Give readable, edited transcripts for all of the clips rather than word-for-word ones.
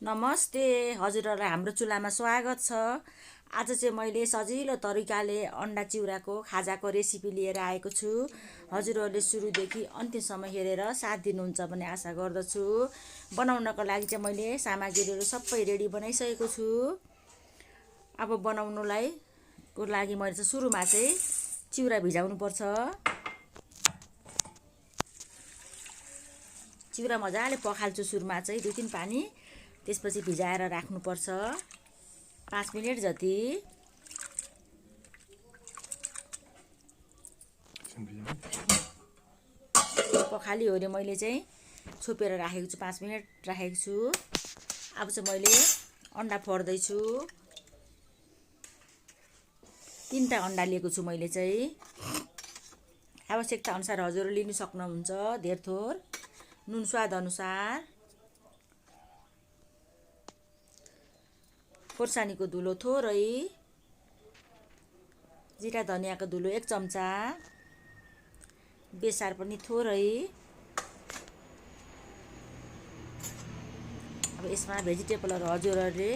नमस्ते हजुरहरुलाई हाम्रो चुलामा स्वागत छ। आज चाहिँ मैले सजिलो तरिकाले अन्डा चिउराको खाजाको रेसिपी लिएर आएको छु। हजुरहरुले सुरुदेखि अन्त्यसम्म हेरेर साथ दिनुहुन्छ भन्ने आशा गर्दछु। बनाउनको लागि चाहिँ मैले सामग्रीहरु सबै रेडी बनाइसकेको छु। अब बनाउनुलाई को लागि मैले चाहिँ सुरुमा चाहिँ चिउरा भिजाउनु पर्छ। चिउरा मजाले पखाल्छु सुरुमा चाहिँ 2-3 पानी, त्यसपछि भिजाएर राख्नु पर्छ 5 मिनेट जति। पखाली होरे मैले चाहिँ छोपेर राखेको छु, 5 मिनेट राखेको छु। अब चाहिँ मैले अन्डा फोड्दै छु। 3टा अन्डा लिएको छु मैले चाहिँ। आवश्यकता अनुसार हजुरले लिनु सक्नुहुन्छ, धेर थोर। नुन स्वाद अनुसार। खोर्सानीको धुलो थोरै, जिरा धनियाको धुलो 1 चम्चा, बेसार पनि थोरै। अब यसमा भेजिटेबलहरु हजुरहरुले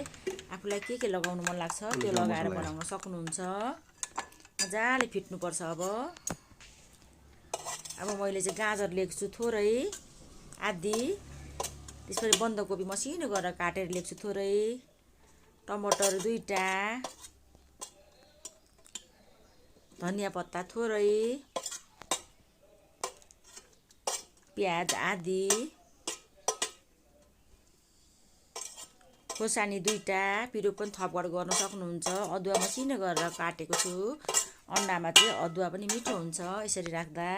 आफुलाई के लगाउनु मन लाग्छ त्यो लगाएर बनाउन सक्नुहुन्छ। मजाले फिट्नु पर्छ। अब मैले चाहिँ गाजर लिएको छु थोरै, आधी। त्यसपछि बन्दाकोपी मसिनो गरेर काटेर लिएको छु थोरै। टमाटर 2टा, धनिया पत्ता थोरै, प्याज आधी, खोर्सानी 2टा, पिरो पनि थपबाट गर्न सक्नुहुन्छ। अदुवा मसिनो गरेर काटेको छु। अन्डामा चाहिँ अदुवा पनि मिठो हुन्छ यसरी राख्दा।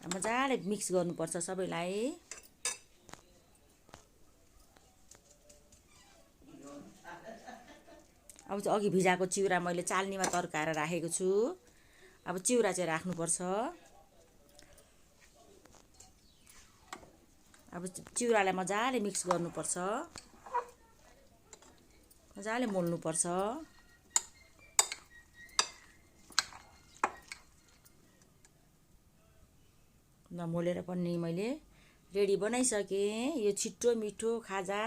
मजाले मिक्स गर्नुपर्छ सबैलाई। अब चाहिँ अघि भिजाएको चिउरा मैले चाल्नीमा तर्काएर राखेको छु। अब चिउरा चाहिँ राख्नुपर्छ। अब चिउरालाई मजाले मिक्स गर्नुपर्छ, मजाले मोल्नुपर्छ। मोलेर पनि मैले रेडी बनाइसकेँ। यो छिटो मिठो खाजा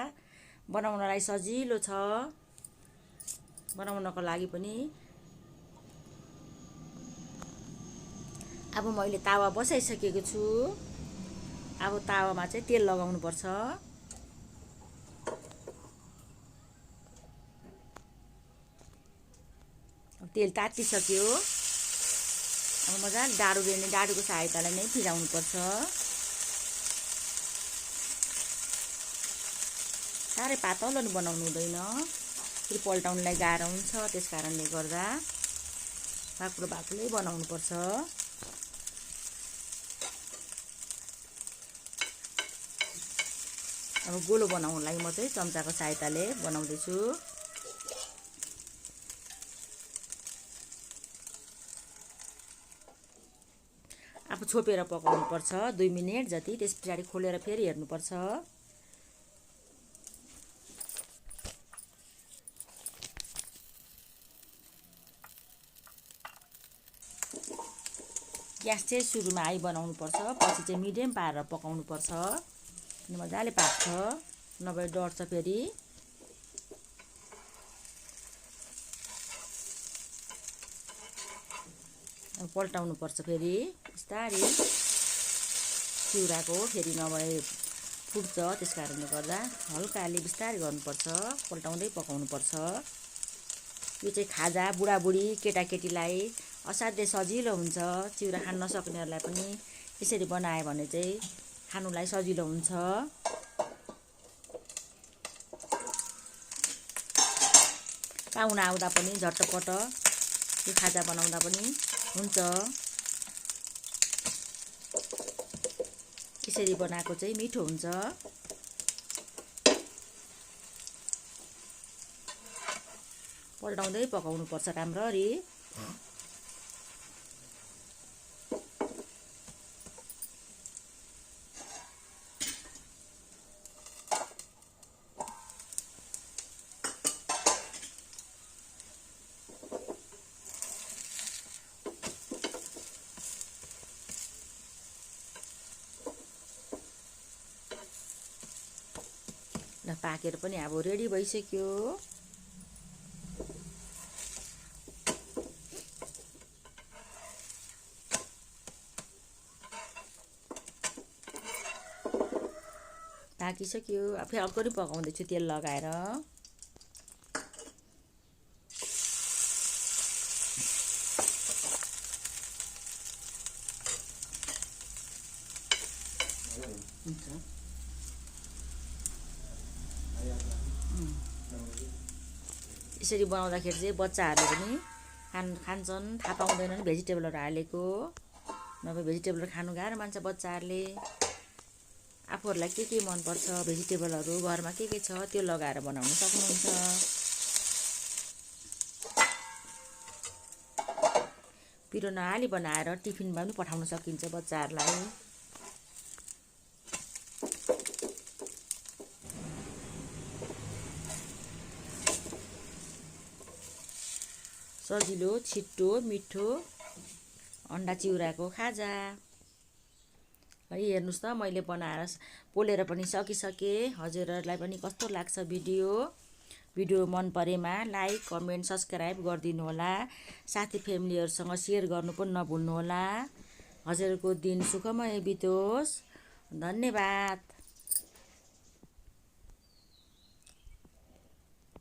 बनाउनलाई सजिलो छ। बनाउनको लागि पनि अब मैले तावा बसाइसकेको छु। अब तावामा चाहिँ तेल लगाउनु पर्छ। तेल तातिसक्यो। अब मजाले डाडुको सहायताले नै फिजाउनु पर्छ। साह्रै पातलो बनाउनु हुँदैन, फेरि पल्टाउनलाई गाह्रो हुन्छ। त्यसकारणले गर्दा बाक्लो बनाउनु पर्छ। अब गोलो बनाउनलाई म चाहिँ चम्चाको सहायताले बनाउँदैछु। अब छोपेर पकाउनु पर्छ 2 मिनेट जति। त्यस पछाडि खोलेर फेरि हेर्नु पर्छ। ग्यास चाहिँ सुरुमा हाई बनाउनु पर्छ, पछि चाहिँ मिडियम पारेर पकाउनु पर्छ। अनि मजाले पाक्छ, नभए डढ्छ फेरि। अब पल्टाउनु पर्छ फेरि बिस्तारै। चिउराको फेरि नभए फुट्छ, त्यसकारणले गर्दा हल्काले बिस्तारै गर्नुपर्छ, पल्टाउँदै पकाउनु पर्छ। यो चाहिँ खाजा बुढाबुढी केटाकेटीलाई असाध्यै सजिलो हुन्छ। चिउरा खान नसक्नेहरूलाई पनि यसरी बनायो भने चाहिँ खानुलाई सजिलो हुन्छ। पाहुना आउँदा पनि झट्टपट यो खाजा बनाउँदा पनि हुन्छ। यसरी बनाएको चाहिँ मिठो हुन्छ। पल्टाउँदै पकाउनु पर्छ राम्ररी। ल पाकेर पनि अब रेडी भइसक्यो। पाकिसक्यो। फेरि अर्को पनि पकाउँदैछु तेल लगाएर। यसरी बनाउँदाखेरि चाहिँ बच्चाहरूले पनि खान्छन्, थाहा पाउँदैनन् भेजिटेबलहरू हालेको। नभए भेजिटेबलहरू खानु गाह्रो मान्छ बच्चाहरूले। आफूहरूलाई के मनपर्छ भेजिटेबलहरू घरमा के छ त्यो लगाएर बनाउन सक्नुहुन्छ। पिरो नहाली बनाएर टिफिनमा पनि पठाउन सकिन्छ बच्चाहरूलाई। सजिलो, छिट्टो, मिठो अन्डा चिउराको खाजा। है हेर्नुहोस् त मैले बनाएर पोलेर पनि सकिसकेँ। हजुरहरूलाई पनि कस्तो लाग्छ भिडियो मन परेमा लाइक, कमेन्ट, सब्सक्राइब गरिदिनु होला। साथी फ्यामिलीहरूसँग सेयर गर्नु पनि नभुल्नु होला। हजुरको दिन सुखमय बितोस्। धन्यवाद।